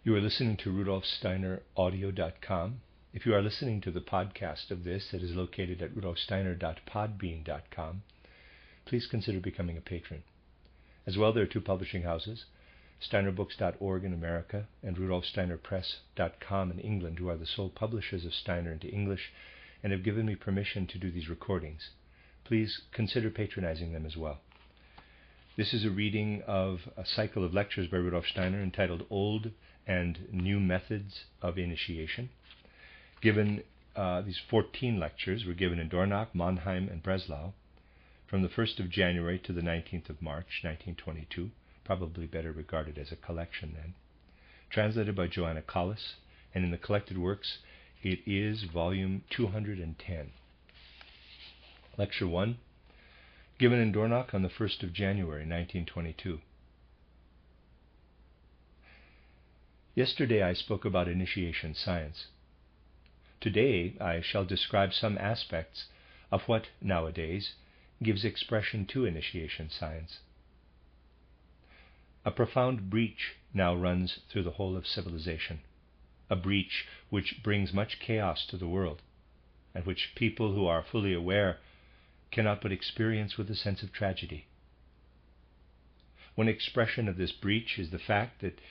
You are listening to Rudolf Steiner Audio.com. If you are listening to the podcast of this that is located at rudolfsteiner.podbean.com, please consider becoming a patron. As well, there are two publishing houses, steinerbooks.org in America and rudolfsteinerpress.com in England, who are the sole publishers of Steiner into English and have given me permission to do these recordings. Please consider patronizing them as well. This is a reading of a cycle of lectures by Rudolf Steiner entitled Old and New Methods of Initiation. These 14 lectures were given in Dornach, Mannheim, and Breslau from the 1st of January to the 19th of March, 1922, probably better regarded as a collection then. Translated by Joanna Collis, and in the collected works, it is volume 210. Lecture 1, given in Dornach on the 1st of January, 1922. Yesterday I spoke about initiation science. Today I shall describe some aspects of what, nowadays, gives expression to initiation science. A profound breach now runs through the whole of civilization, a breach which brings much chaos to the world, and which people who are fully aware cannot but experience with a sense of tragedy. One expression of this breach is the fact that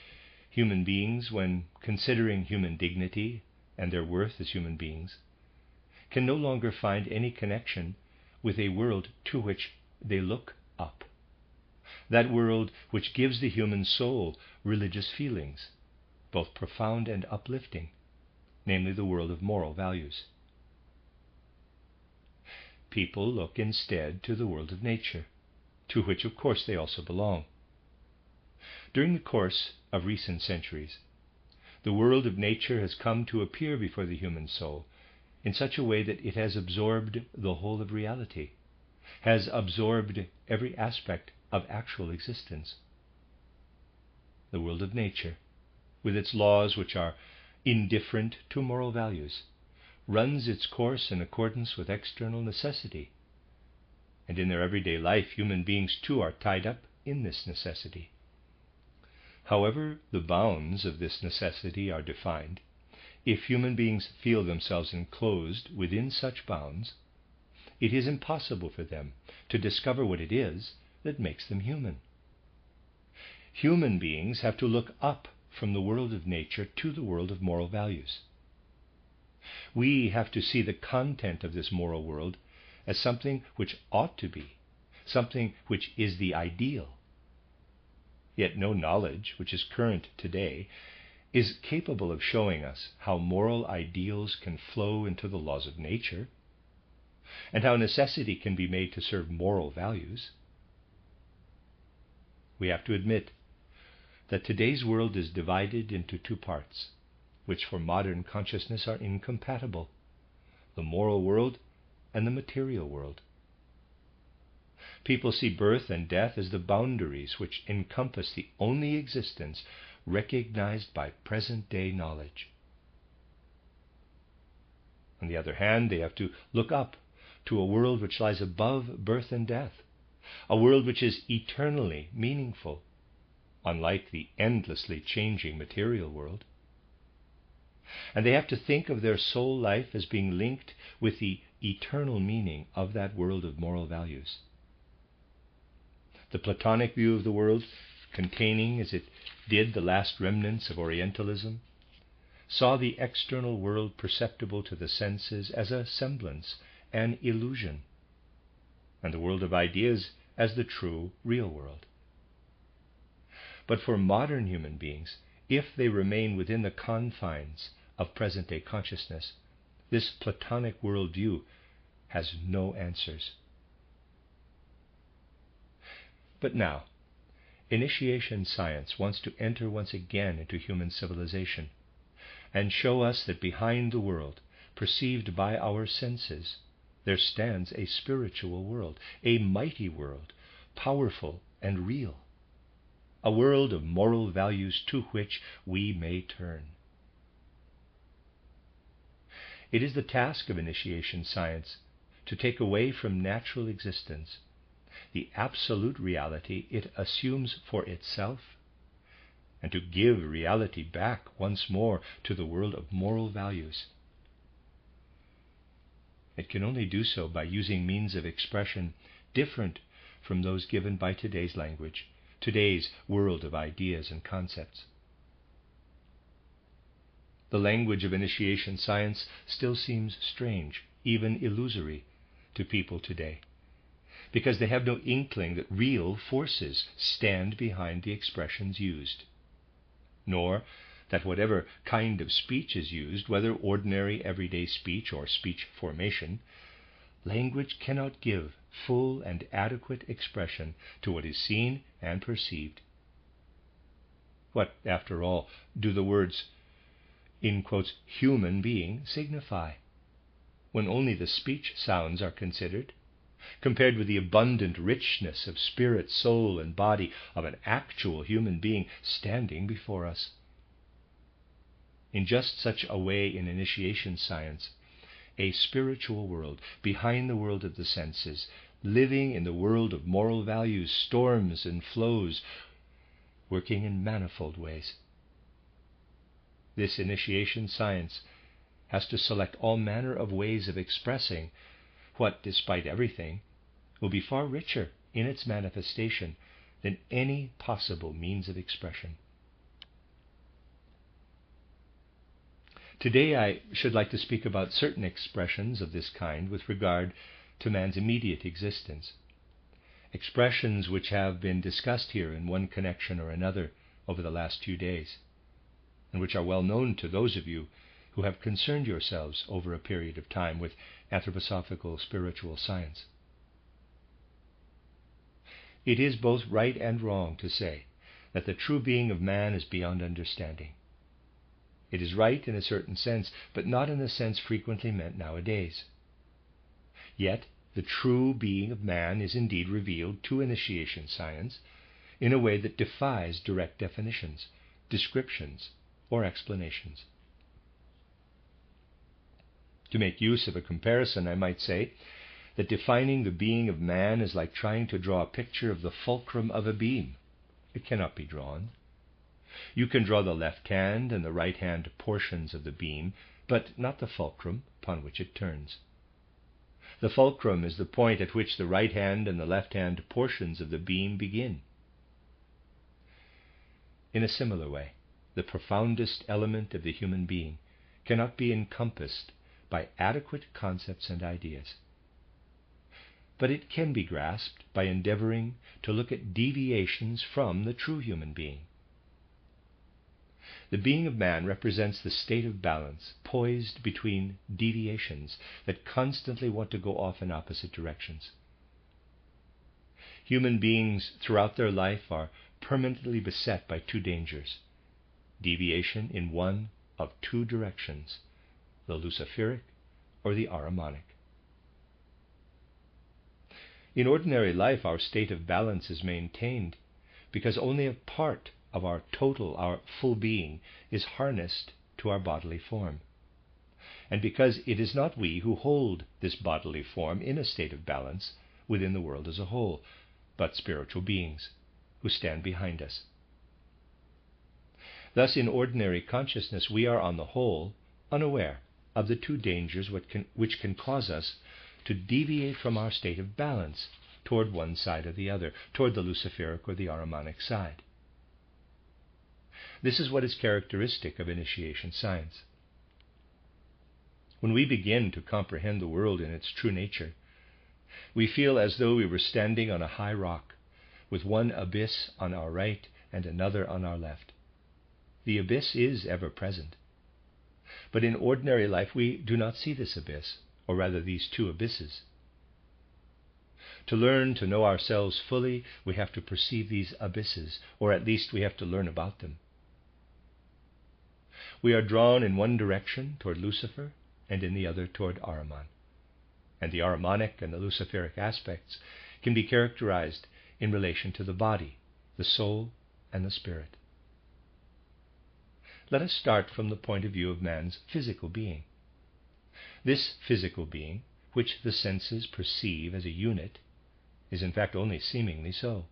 human beings, when considering human dignity and their worth as human beings, can no longer find any connection with a world to which they look up. That world which gives the human soul religious feelings, both profound and uplifting, namely the world of moral values. People look instead to the world of nature, to which of course they also belong. During the course of recent centuries, the world of nature has come to appear before the human soul in such a way that it has absorbed the whole of reality, has absorbed every aspect of actual existence. The world of nature, with its laws which are indifferent to moral values, runs its course in accordance with external necessity, and in their everyday life human beings too are tied up in this necessity. However the bounds of this necessity are defined, if human beings feel themselves enclosed within such bounds, it is impossible for them to discover what it is that makes them human. Human beings have to look up from the world of nature to the world of moral values. We have to see the content of this moral world as something which ought to be, something which is the ideal. Yet no knowledge which is current today is capable of showing us how moral ideals can flow into the laws of nature, and how necessity can be made to serve moral values. We have to admit that today's world is divided into two parts, which for modern consciousness are incompatible: the moral world and the material world. People see birth and death as the boundaries which encompass the only existence recognized by present-day knowledge. On the other hand, they have to look up to a world which lies above birth and death, a world which is eternally meaningful, unlike the endlessly changing material world. And they have to think of their soul life as being linked with the eternal meaning of that world of moral values. The Platonic view of the world, containing as it did the last remnants of Orientalism, saw the external world perceptible to the senses as a semblance, an illusion, and the world of ideas as the true, real world. But for modern human beings, if they remain within the confines of present-day consciousness, this Platonic worldview has no answers. But now, initiation science wants to enter once again into human civilization and show us that behind the world, perceived by our senses, there stands a spiritual world, a mighty world, powerful and real, a world of moral values to which we may turn. It is the task of initiation science to take away from natural existence the absolute reality it assumes for itself and to give reality back once more to the world of moral values. It can only do so by using means of expression different from those given by today's language, today's world of ideas and concepts. The language of initiation science still seems strange, even illusory, to people today, because they have no inkling that real forces stand behind the expressions used, nor that whatever kind of speech is used, whether ordinary everyday speech or speech formation, language cannot give full and adequate expression to what is seen and perceived. What, after all, do the words, in quotes, human being signify, when only the speech sounds are considered, compared with the abundant richness of spirit, soul, and body of an actual human being standing before us? In just such a way, in initiation science, a spiritual world behind the world of the senses, living in the world of moral values, storms and flows, working in manifold ways. This initiation science has to select all manner of ways of expressing what, despite everything, will be far richer in its manifestation than any possible means of expression. Today I should like to speak about certain expressions of this kind with regard to man's immediate existence, expressions which have been discussed here in one connection or another over the last few days, and which are well known to those of you who have concerned yourselves over a period of time with anthroposophical spiritual science. It is both right and wrong to say that the true being of man is beyond understanding. It is right in a certain sense, but not in the sense frequently meant nowadays. Yet the true being of man is indeed revealed to initiation science in a way that defies direct definitions, descriptions, or explanations. To make use of a comparison, I might say that defining the being of man is like trying to draw a picture of the fulcrum of a beam. It cannot be drawn. You can draw the left hand and the right hand portions of the beam, but not the fulcrum upon which it turns. The fulcrum is the point at which the right hand and the left hand portions of the beam begin. In a similar way, the profoundest element of the human being cannot be encompassed by adequate concepts and ideas, but it can be grasped by endeavoring to look at deviations from the true human being. The being of man represents the state of balance, poised between deviations that constantly want to go off in opposite directions. Human beings throughout their life are permanently beset by two dangers: deviation in one of two directions, the luciferic or the ahrimanic. In ordinary life, our state of balance is maintained because only a part of our total, our full being, is harnessed to our bodily form, and because it is not we who hold this bodily form in a state of balance within the world as a whole, but spiritual beings who stand behind us. Thus, in ordinary consciousness, we are on the whole unaware of the two dangers which can cause us to deviate from our state of balance toward one side or the other, toward the luciferic or the ahrimanic side. This is what is characteristic of initiation science. When we begin to comprehend the world in its true nature, we feel as though we were standing on a high rock, with one abyss on our right and another on our left. The abyss is ever present, but in ordinary life we do not see this abyss, or rather these two abysses. To learn to know ourselves fully, we have to perceive these abysses, or at least we have to learn about them. We are drawn in one direction toward Lucifer and in the other toward Ahriman. And the ahrimanic and the luciferic aspects can be characterized in relation to the body, the soul, and the spirit. Let us start from the point of view of man's physical being. This physical being, which the senses perceive as a unit, is in fact only seemingly so.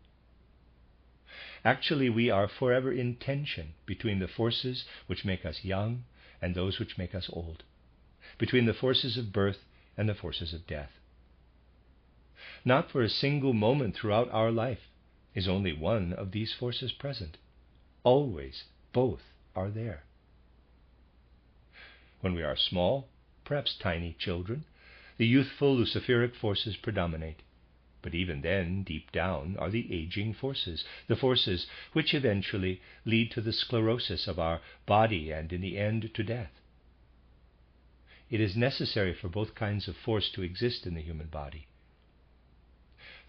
Actually, we are forever in tension between the forces which make us young and those which make us old, between the forces of birth and the forces of death. Not for a single moment throughout our life is only one of these forces present. Always both are there. When we are small, perhaps tiny children, the youthful luciferic forces predominate. But even then, deep down, are the aging forces, the forces which eventually lead to the sclerosis of our body and in the end to death. It is necessary for both kinds of force to exist in the human body.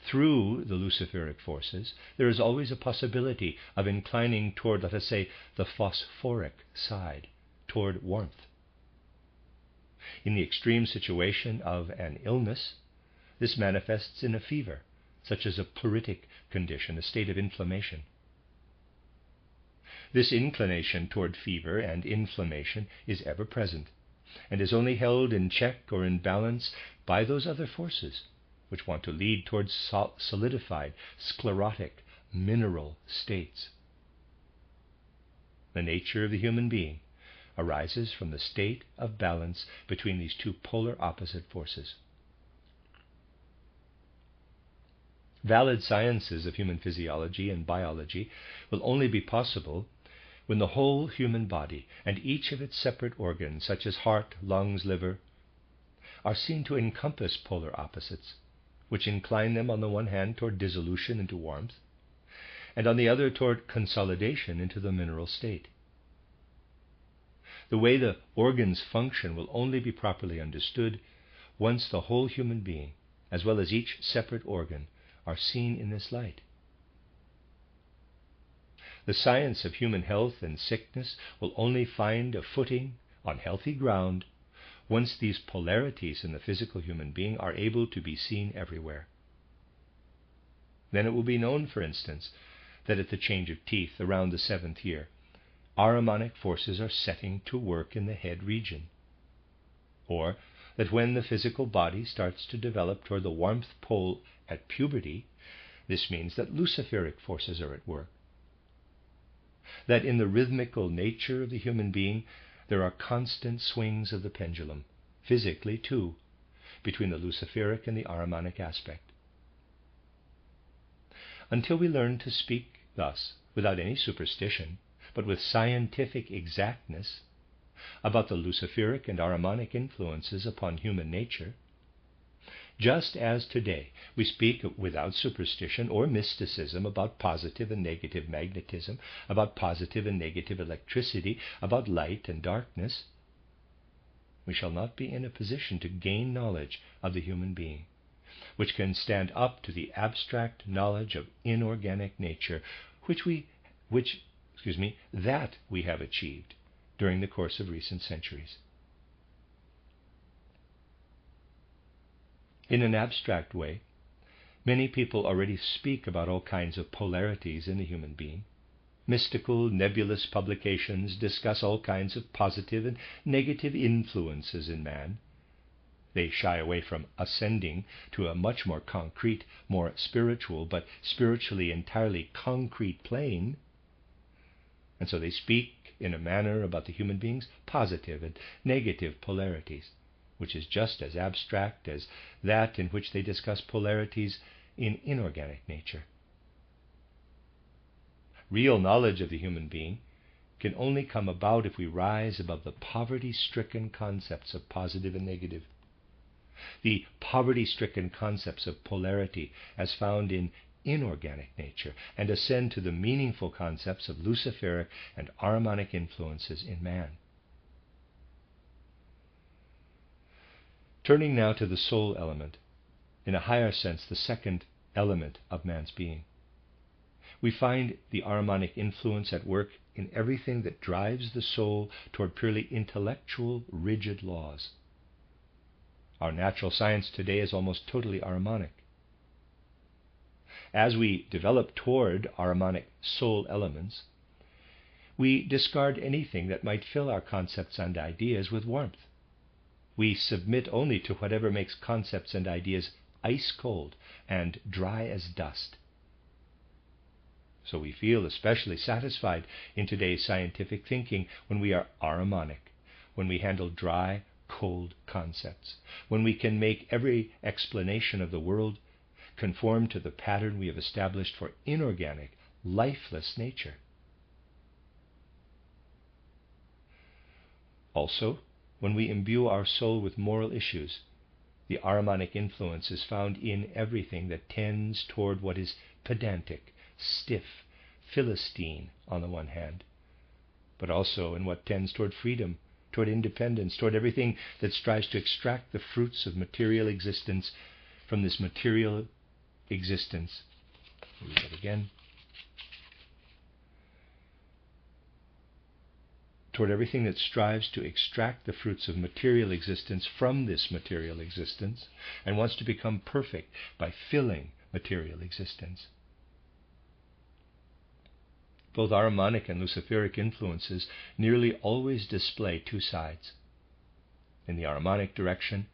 Through the luciferic forces, there is always a possibility of inclining toward, let us say, the phosphoric side, toward warmth. In the extreme situation of an illness, this manifests in a fever, such as a pleuritic condition, a state of inflammation. This inclination toward fever and inflammation is ever present, and is only held in check or in balance by those other forces which want to lead towards solidified, sclerotic, mineral states. The nature of the human being arises from the state of balance between these two polar opposite forces. Valid sciences of human physiology and biology will only be possible when the whole human body and each of its separate organs, such as heart, lungs, liver, are seen to encompass polar opposites, which incline them on the one hand toward dissolution into warmth, and on the other toward consolidation into the mineral state. The way the organs function will only be properly understood once the whole human being, as well as each separate organ, are seen in this light. The science of human health and sickness will only find a footing on healthy ground once these polarities in the physical human being are able to be seen everywhere. Then it will be known, for instance, that at the change of teeth around the 7th year, Ahrimanic forces are setting to work in the head region, or that when the physical body starts to develop toward the warmth pole at puberty, this means that luciferic forces are at work. That in the rhythmical nature of the human being, there are constant swings of the pendulum, physically too, between the luciferic and the Ahrimanic aspect. Until we learn to speak thus, without any superstition, but with scientific exactness, about the luciferic and Ahrimanic influences upon human nature, just as today we speak without superstition or mysticism about positive and negative magnetism, about positive and negative electricity, about light and darkness, we shall not be in a position to gain knowledge of the human being, which can stand up to the abstract knowledge of inorganic nature, that we have achieved during the course of recent centuries. In an abstract way, many people already speak about all kinds of polarities in the human being. Mystical, nebulous publications discuss all kinds of positive and negative influences in man. They shy away from ascending to a much more concrete, more spiritual, but spiritually entirely concrete plane. And so they speak in a manner about the human being's positive and negative polarities, which is just as abstract as that in which they discuss polarities in inorganic nature. Real knowledge of the human being can only come about if we rise above the poverty-stricken concepts of positive and negative, the poverty-stricken concepts of polarity as found in inorganic nature, and ascend to the meaningful concepts of luciferic and Ahrimanic influences in man. Turning now to the soul element, in a higher sense the second element of man's being, we find the Ahrimanic influence at work in everything that drives the soul toward purely intellectual, rigid laws. Our natural science today is almost totally Ahrimanic. As we develop toward Ahrimanic soul elements, we discard anything that might fill our concepts and ideas with warmth. We submit only to whatever makes concepts and ideas ice cold and dry as dust. So we feel especially satisfied in today's scientific thinking when we are aramonic, when we handle dry, cold concepts, when we can make every explanation of the world conform to the pattern we have established for inorganic, lifeless nature. Also, when we imbue our soul with moral issues, the aramonic influence is found in everything that tends toward what is pedantic, stiff, Philistine on the one hand, but also in what tends toward freedom, toward independence, toward everything that strives to extract the fruits of material existence from this material existence. Read that again. Toward everything that strives to extract the fruits of material existence from this material existence and wants to become perfect by filling material existence. Both aramonic and luciferic influences nearly always display two sides. In the aramonic direction,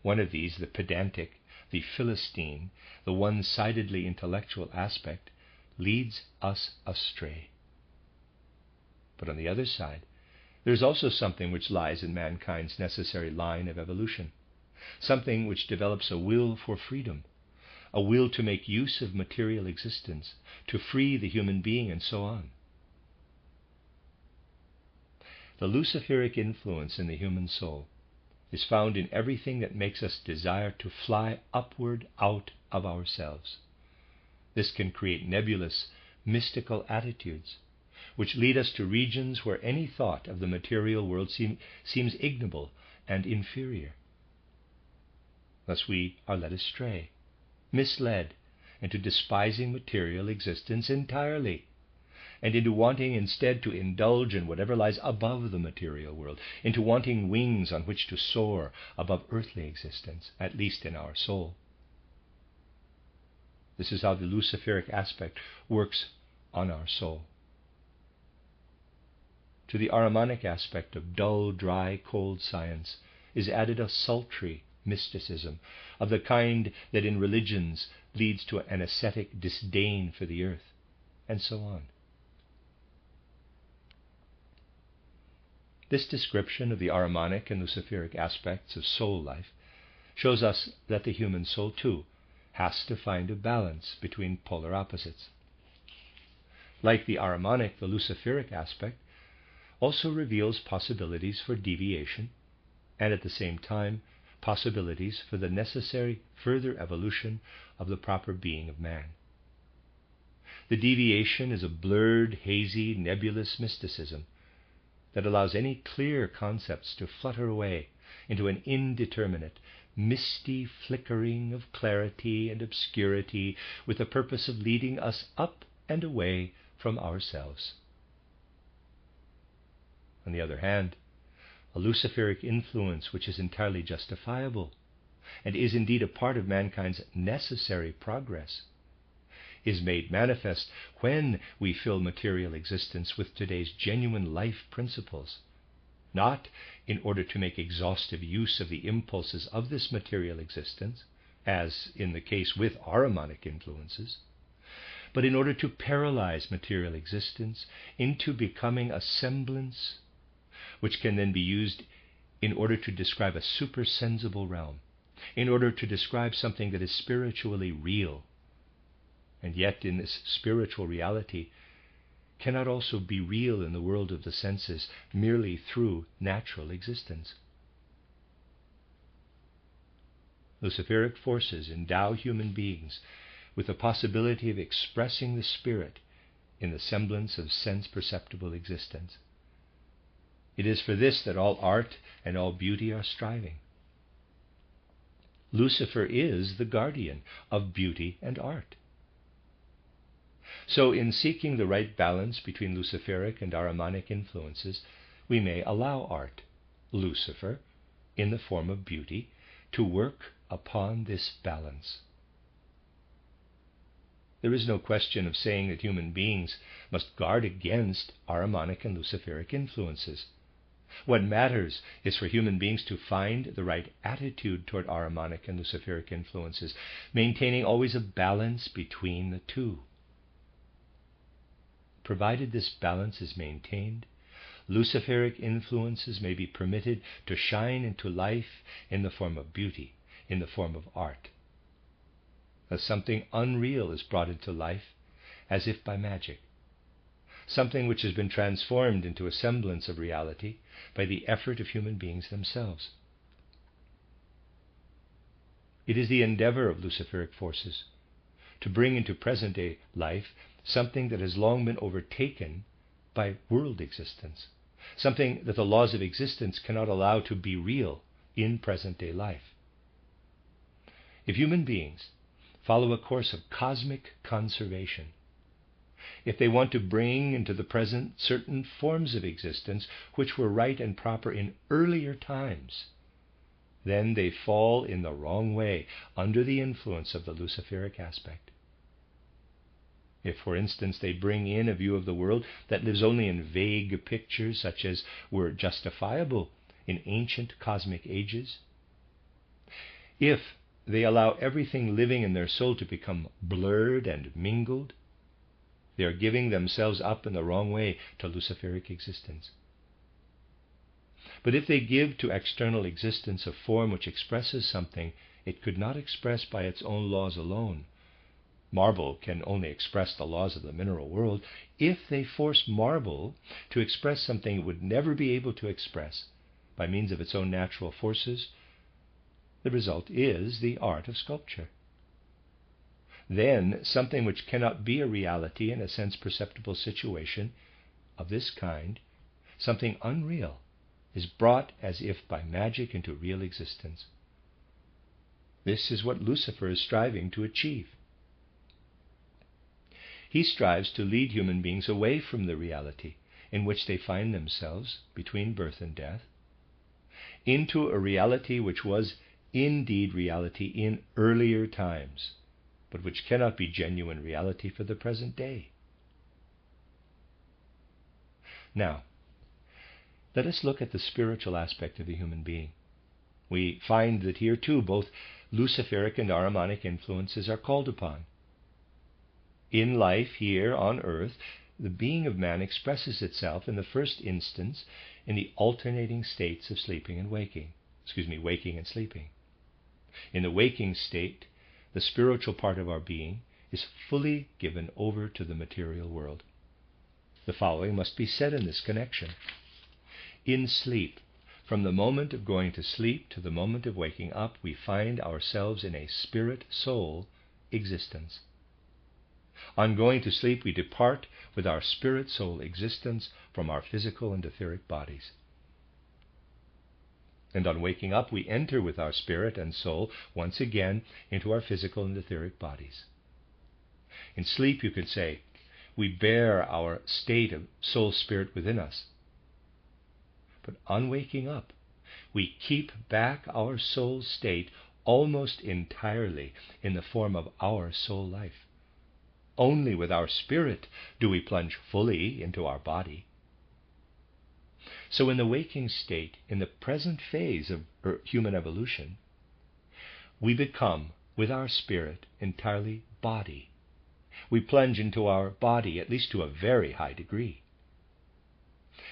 one of these, the pedantic, the Philistine, the one-sidedly intellectual aspect, leads us astray. But on the other side, there is also something which lies in mankind's necessary line of evolution, something which develops a will for freedom, a will to make use of material existence, to free the human being, and so on. The luciferic influence in the human soul is found in everything that makes us desire to fly upward out of ourselves. This can create nebulous, mystical attitudes, which lead us to regions where any thought of the material world seems ignoble and inferior. Thus we are led astray, misled into despising material existence entirely, and into wanting instead to indulge in whatever lies above the material world, into wanting wings on which to soar above earthly existence, at least in our soul. This is how the luciferic aspect works on our soul. To the aramonic aspect of dull, dry, cold science is added a sultry mysticism of the kind that in religions leads to an ascetic disdain for the earth, and so on. This description of the aramonic and luciferic aspects of soul life shows us that the human soul, too, has to find a balance between polar opposites. Like the aramonic, the luciferic aspect also reveals possibilities for deviation, and at the same time possibilities for the necessary further evolution of the proper being of man. The deviation is a blurred, hazy, nebulous mysticism that allows any clear concepts to flutter away into an indeterminate, misty flickering of clarity and obscurity with the purpose of leading us up and away from ourselves. On the other hand, a luciferic influence which is entirely justifiable and is indeed a part of mankind's necessary progress is made manifest when we fill material existence with today's genuine life principles, not in order to make exhaustive use of the impulses of this material existence, as in the case with aramonic influences, but in order to paralyze material existence into becoming a semblance which can then be used in order to describe a supersensible realm, in order to describe something that is spiritually real, and yet in this spiritual reality cannot also be real in the world of the senses merely through natural existence. Luciferic forces endow human beings with the possibility of expressing the spirit in the semblance of sense-perceptible existence. It is for this that all art and all beauty are striving. Lucifer is the guardian of beauty and art. So in seeking the right balance between luciferic and aramonic influences, we may allow art, Lucifer, in the form of beauty, to work upon this balance. There is no question of saying that human beings must guard against aramonic and luciferic influences. What matters is for human beings to find the right attitude toward aramonic and luciferic influences, maintaining always a balance between the two. provided this balance is maintained, Luciferic influences may be permitted to shine into life in the form of beauty, in the form of art. As something unreal is brought into life as if by magic, something which has been transformed into a semblance of reality by the effort of human beings themselves. It is the endeavor of Luciferic forces to bring into present-day life something that has long been overtaken by world existence, something that the laws of existence cannot allow to be real in present-day life. If human beings follow a course of cosmic conservation, if they want to bring into the present certain forms of existence which were right and proper in earlier times, then they fall in the wrong way under the influence of the Luciferic aspect. If, for instance, they bring in a view of the world that lives only in vague pictures such as were justifiable in ancient cosmic ages, if they allow everything living in their soul to become blurred and mingled, they are giving themselves up in the wrong way to Luciferic existence. But if they give to external existence a form which expresses something it could not express by its own laws alone, marble can only express the laws of the mineral world. If they force marble to express something it would never be able to express by means of its own natural forces, the result is the art of sculpture. Then something which cannot be a reality in a sense perceptible situation of this kind, something unreal, is brought as if by magic into real existence. This is what Lucifer is striving to achieve. He strives to lead human beings away from the reality in which they find themselves between birth and death, into a reality which was indeed reality in earlier times, but which cannot be genuine reality for the present day. Now, let us look at the spiritual aspect of the human being. We find that here too both Luciferic and Ahrimanic influences are called upon. In life here on earth, the being of man expresses itself in the first instance in the alternating states of waking and sleeping. In the waking state, the spiritual part of our being is fully given over to the material world. The following must be said in this connection. In sleep, from the moment of going to sleep to the moment of waking up, we find ourselves in a spirit-soul existence. On going to sleep, we depart with our spirit-soul existence from our physical and etheric bodies. And on waking up, we enter with our spirit and soul once again into our physical and etheric bodies. In sleep, you could say, we bear our state of soul-spirit within us. But on waking up, we keep back our soul state almost entirely in the form of our soul life. Only with our spirit do we plunge fully into our body. So in the waking state, in the present phase of human evolution, we become, with our spirit, entirely body. We plunge into our body, at least to a very high degree.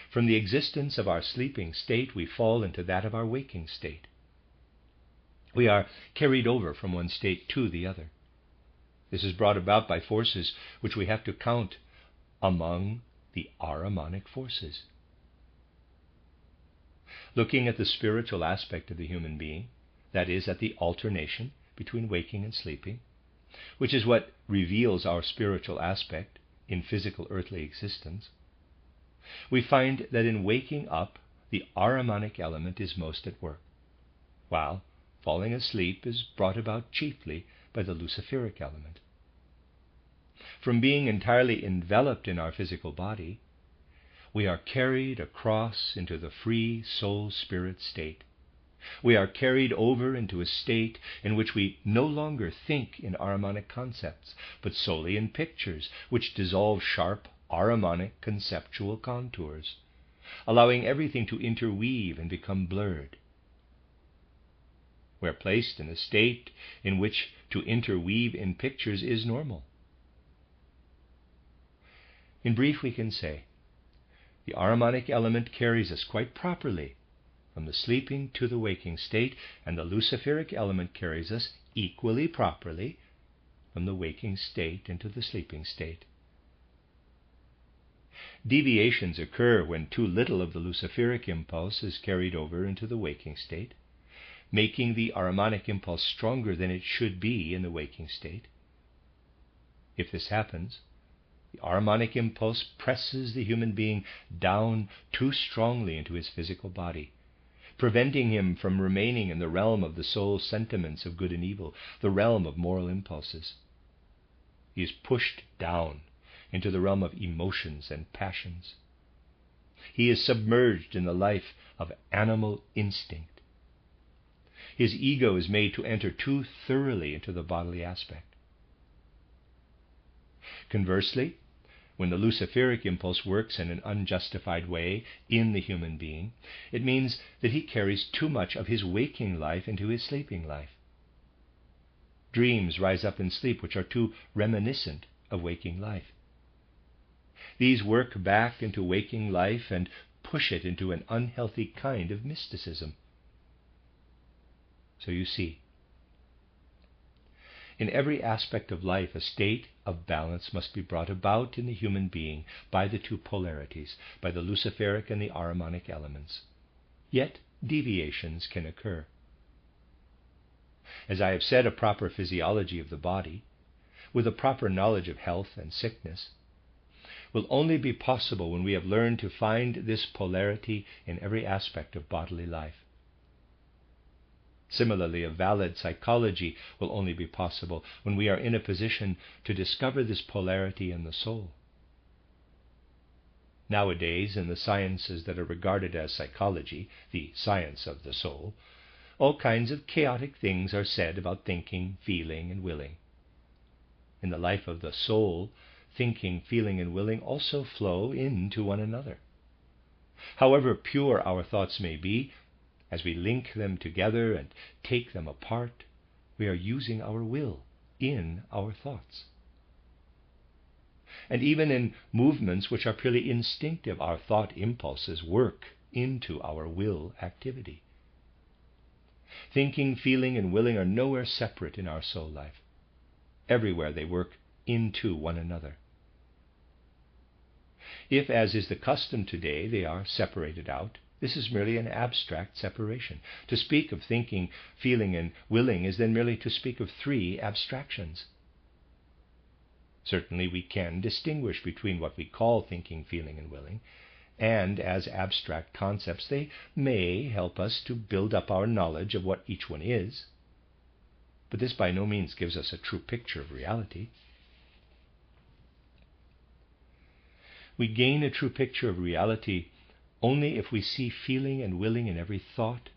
From the existence of our sleeping state, we fall into that of our waking state. We are carried over from one state to the other. This is brought about by forces which we have to count among the Ahrimanic forces. Looking at the spiritual aspect of the human being, that is, at the alternation between waking and sleeping, which is what reveals our spiritual aspect in physical earthly existence, we find that in waking up, the Ahrimanic element is most at work, while falling asleep is brought about chiefly by the Luciferic element. From being entirely enveloped in our physical body, we are carried across into the free soul-spirit state. We are carried over into a state in which we no longer think in Ahrimanic concepts, but solely in pictures which dissolve sharp Ahrimanic conceptual contours, allowing everything to interweave and become blurred. We are placed in a state in which to interweave in pictures is normal. In brief, we can say, the Ahrimanic element carries us quite properly from the sleeping to the waking state, and the Luciferic element carries us equally properly from the waking state into the sleeping state. Deviations occur when too little of the Luciferic impulse is carried over into the waking state, making the Ahrimanic impulse stronger than it should be in the waking state. If this happens, the Ahrimanic impulse presses the human being down too strongly into his physical body, preventing him from remaining in the realm of the soul's sentiments of good and evil, the realm of moral impulses. He is pushed down into the realm of emotions and passions. He is submerged in the life of animal instinct. His ego is made to enter too thoroughly into the bodily aspect. Conversely, when the Luciferic impulse works in an unjustified way in the human being, it means that he carries too much of his waking life into his sleeping life. Dreams rise up in sleep which are too reminiscent of waking life. These work back into waking life and push it into an unhealthy kind of mysticism. So you see, in every aspect of life, a state of balance must be brought about in the human being by the two polarities, by the Luciferic and the Ahrimanic elements. Yet deviations can occur. As I have said, a proper physiology of the body, with a proper knowledge of health and sickness, will only be possible when we have learned to find this polarity in every aspect of bodily life. Similarly, a valid psychology will only be possible when we are in a position to discover this polarity in the soul. Nowadays, in the sciences that are regarded as psychology, the science of the soul, all kinds of chaotic things are said about thinking, feeling, and willing. In the life of the soul, thinking, feeling, and willing also flow into one another. However pure our thoughts may be, as we link them together and take them apart, we are using our will in our thoughts. And even in movements which are purely instinctive, our thought impulses work into our will activity. Thinking, feeling, and willing are nowhere separate in our soul life. Everywhere they work into one another. If, as is the custom today, they are separated out, this is merely an abstract separation. To speak of thinking, feeling, and willing is then merely to speak of three abstractions. Certainly we can distinguish between what we call thinking, feeling, and willing, and as abstract concepts they may help us to build up our knowledge of what each one is. But this by no means gives us a true picture of reality. We gain a true picture of reality only if we see feeling and willing in every thought,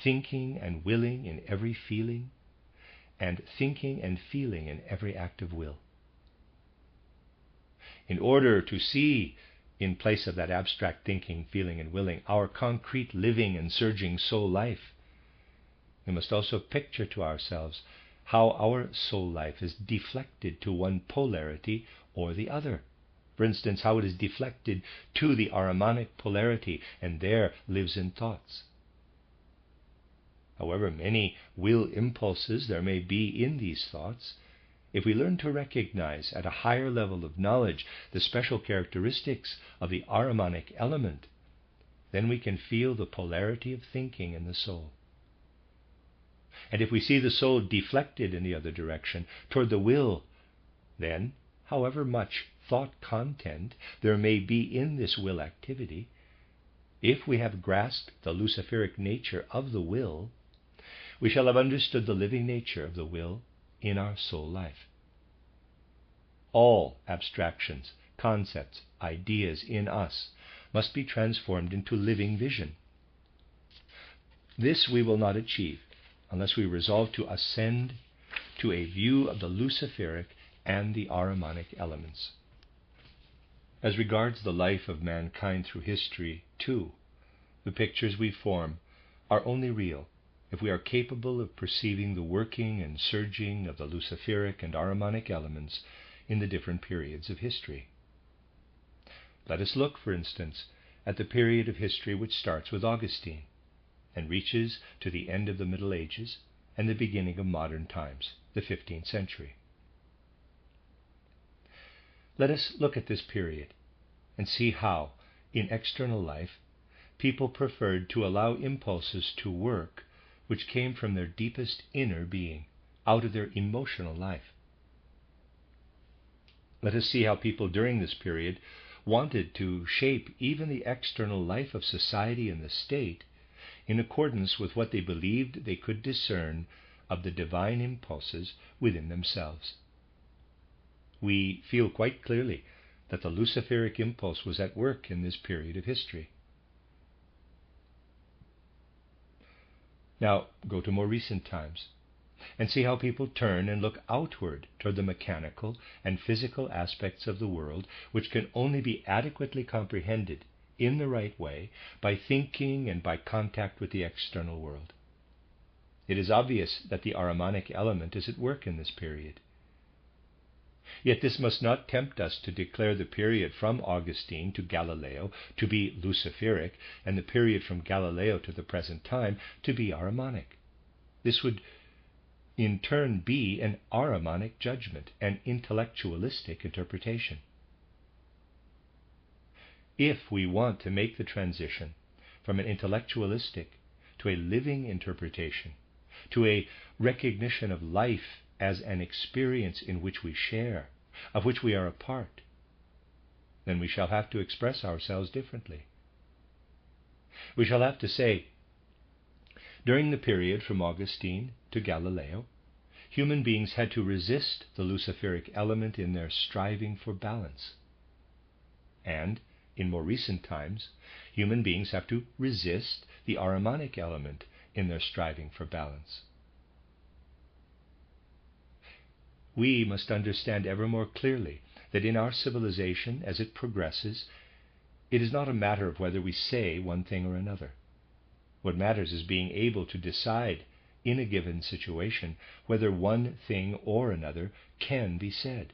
thinking and willing in every feeling, and thinking and feeling in every act of will. In order to see, in place of that abstract thinking, feeling, and willing, our concrete living and surging soul life, we must also picture to ourselves how our soul life is deflected to one polarity or the other. For instance, how it is deflected to the Ahrimanic polarity and there lives in thoughts. However many will impulses there may be in these thoughts, if we learn to recognize at a higher level of knowledge the special characteristics of the Ahrimanic element, then we can feel the polarity of thinking in the soul. And if we see the soul deflected in the other direction, toward the will, then, however much thought content there may be in this will activity, if we have grasped the Luciferic nature of the will, we shall have understood the living nature of the will in our soul life. All abstractions, concepts, ideas in us must be transformed into living vision. This we will not achieve unless we resolve to ascend to a view of the Luciferic and the Ahrimanic elements. As regards the life of mankind through history, too, the pictures we form are only real if we are capable of perceiving the working and surging of the Luciferic and Ahrimanic elements in the different periods of history. Let us look, for instance, at the period of history which starts with Augustine and reaches to the end of the Middle Ages and the beginning of modern times, the 15th century. Let us look at this period and see how, in external life, people preferred to allow impulses to work which came from their deepest inner being, out of their emotional life. Let us see how people during this period wanted to shape even the external life of society and the state in accordance with what they believed they could discern of the divine impulses within themselves. We feel quite clearly that the Luciferic impulse was at work in this period of history. Now, go to more recent times and see how people turn and look outward toward the mechanical and physical aspects of the world, which can only be adequately comprehended in the right way by thinking and by contact with the external world. It is obvious that the Ahrimanic element is at work in this period. Yet this must not tempt us to declare the period from Augustine to Galileo to be Luciferic, and the period from Galileo to the present time to be Ahrimanic. This would in turn be an Ahrimanic judgment, an intellectualistic interpretation. If we want to make the transition from an intellectualistic to a living interpretation, to a recognition of life as an experience in which we share, of which we are a part, then we shall have to express ourselves differently. We shall have to say, during the period from Augustine to Galileo, human beings had to resist the Luciferic element in their striving for balance. And, in more recent times, human beings have to resist the Ahrimanic element in their striving for balance. We must understand ever more clearly that in our civilization, as it progresses, it is not a matter of whether we say one thing or another. What matters is being able to decide in a given situation whether one thing or another can be said.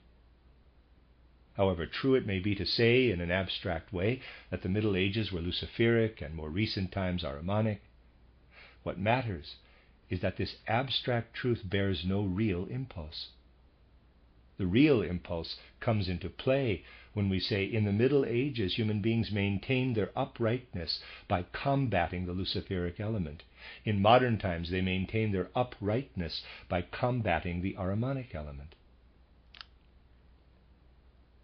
However true it may be to say in an abstract way that the Middle Ages were Luciferic and more recent times Ahrimanic, what matters is that this abstract truth bears no real impulse. The real impulse comes into play when we say in the Middle Ages human beings maintained their uprightness by combating the Luciferic element. In modern times they maintain their uprightness by combating the Ahrimanic element.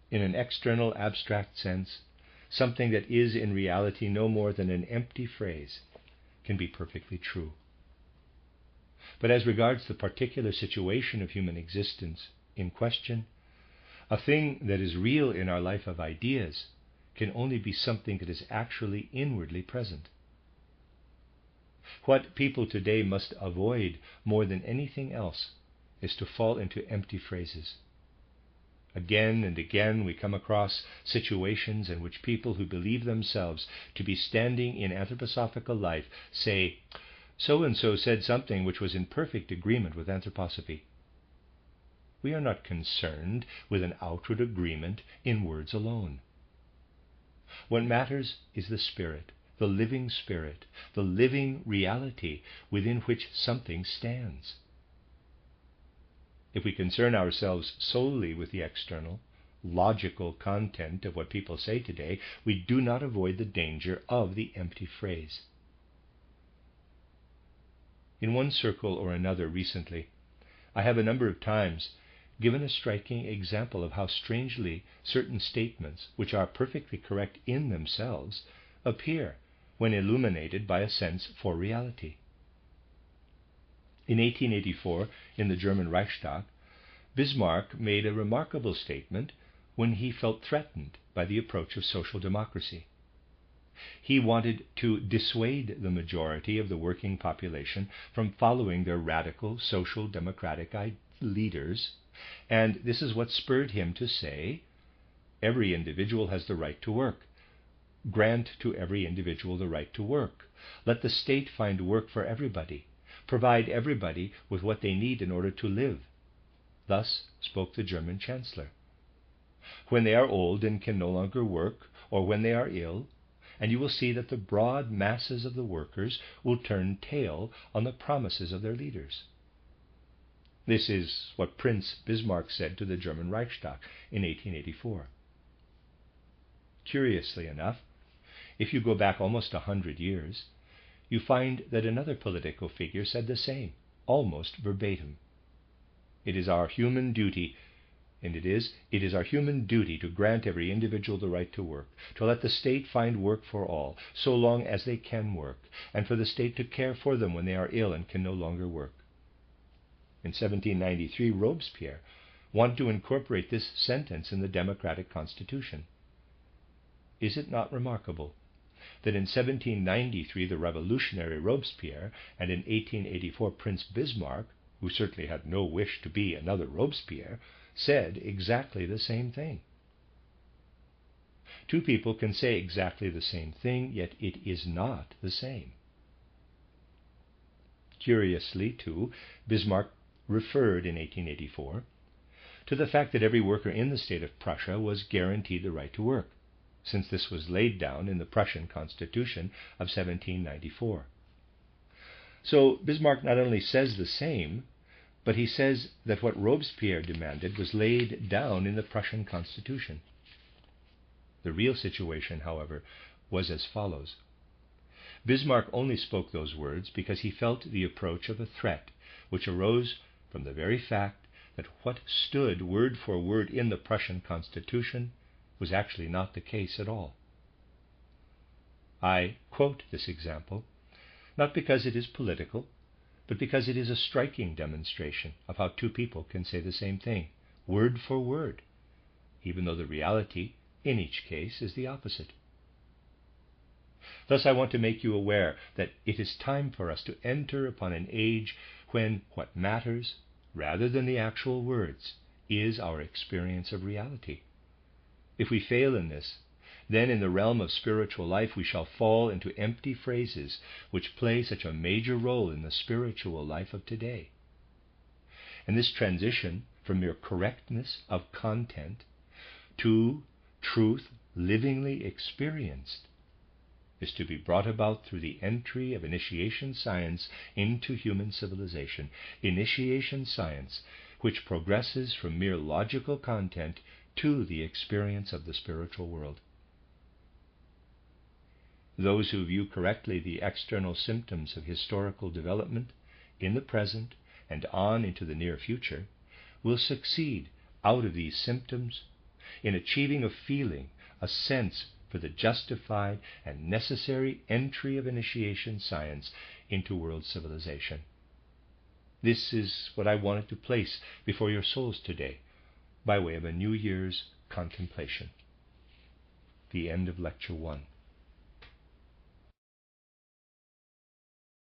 In an external abstract sense, something that is in reality no more than an empty phrase can be perfectly true. But as regards the particular situation of human existence in question, a thing that is real in our life of ideas can only be something that is actually inwardly present. What people today must avoid more than anything else is to fall into empty phrases. Again and again we come across situations in which people who believe themselves to be standing in anthroposophical life say, so-and-so said something which was in perfect agreement with anthroposophy. We are not concerned with an outward agreement in words alone. What matters is the spirit, the living reality within which something stands. If we concern ourselves solely with the external, logical content of what people say today, we do not avoid the danger of the empty phrase. In one circle or another recently, I have a number of times given a striking example of how strangely certain statements, which are perfectly correct in themselves, appear when illuminated by a sense for reality. In 1884, in the German Reichstag, Bismarck made a remarkable statement when he felt threatened by the approach of social democracy. He wanted to dissuade the majority of the working population from following their radical social democratic leaders, and this is what spurred him to say, every individual has the right to work. Grant to every individual the right to work. Let the state find work for everybody. Provide everybody with what they need in order to live. Thus spoke the German Chancellor. When they are old and can no longer work, or when they are ill, and you will see that the broad masses of the workers will turn tail on the promises of their leaders. This is what Prince Bismarck said to the German Reichstag in 1884. Curiously enough, if you go back almost 100 years, you find that another political figure said the same, almost verbatim. It is our human duty, to grant every individual the right to work, to let the state find work for all, so long as they can work, and for the state to care for them when they are ill and can no longer work. In 1793, Robespierre wanted to incorporate this sentence in the democratic constitution. Is it not remarkable that in 1793 the revolutionary Robespierre and in 1884 Prince Bismarck, who certainly had no wish to be another Robespierre, said exactly the same thing? Two people can say exactly the same thing, yet it is not the same. Curiously, too, Bismarck referred in 1884 to the fact that every worker in the state of Prussia was guaranteed the right to work, since this was laid down in the Prussian Constitution of 1794. So Bismarck not only says the same, but he says that what Robespierre demanded was laid down in the Prussian Constitution. The real situation, however, was as follows. Bismarck only spoke those words because he felt the approach of a threat which arose from the very fact that what stood word for word in the Prussian Constitution was actually not the case at all. I quote this example not because it is political, but because it is a striking demonstration of how two people can say the same thing, word for word, even though the reality in each case is the opposite. Thus I want to make you aware that it is time for us to enter upon an age when what matters, rather than the actual words, is our experience of reality. If we fail in this, then in the realm of spiritual life we shall fall into empty phrases which play such a major role in the spiritual life of today. And this transition from mere correctness of content to truth livingly experienced is to be brought about through the entry of initiation science into human civilization, initiation science which progresses from mere logical content to the experience of the spiritual world. Those who view correctly the external symptoms of historical development in the present and on into the near future will succeed out of these symptoms in achieving a feeling, a sense for the justified and necessary entry of initiation science into world civilization. This is what I wanted to place before your souls today by way of a New Year's contemplation. The end of Lecture 1.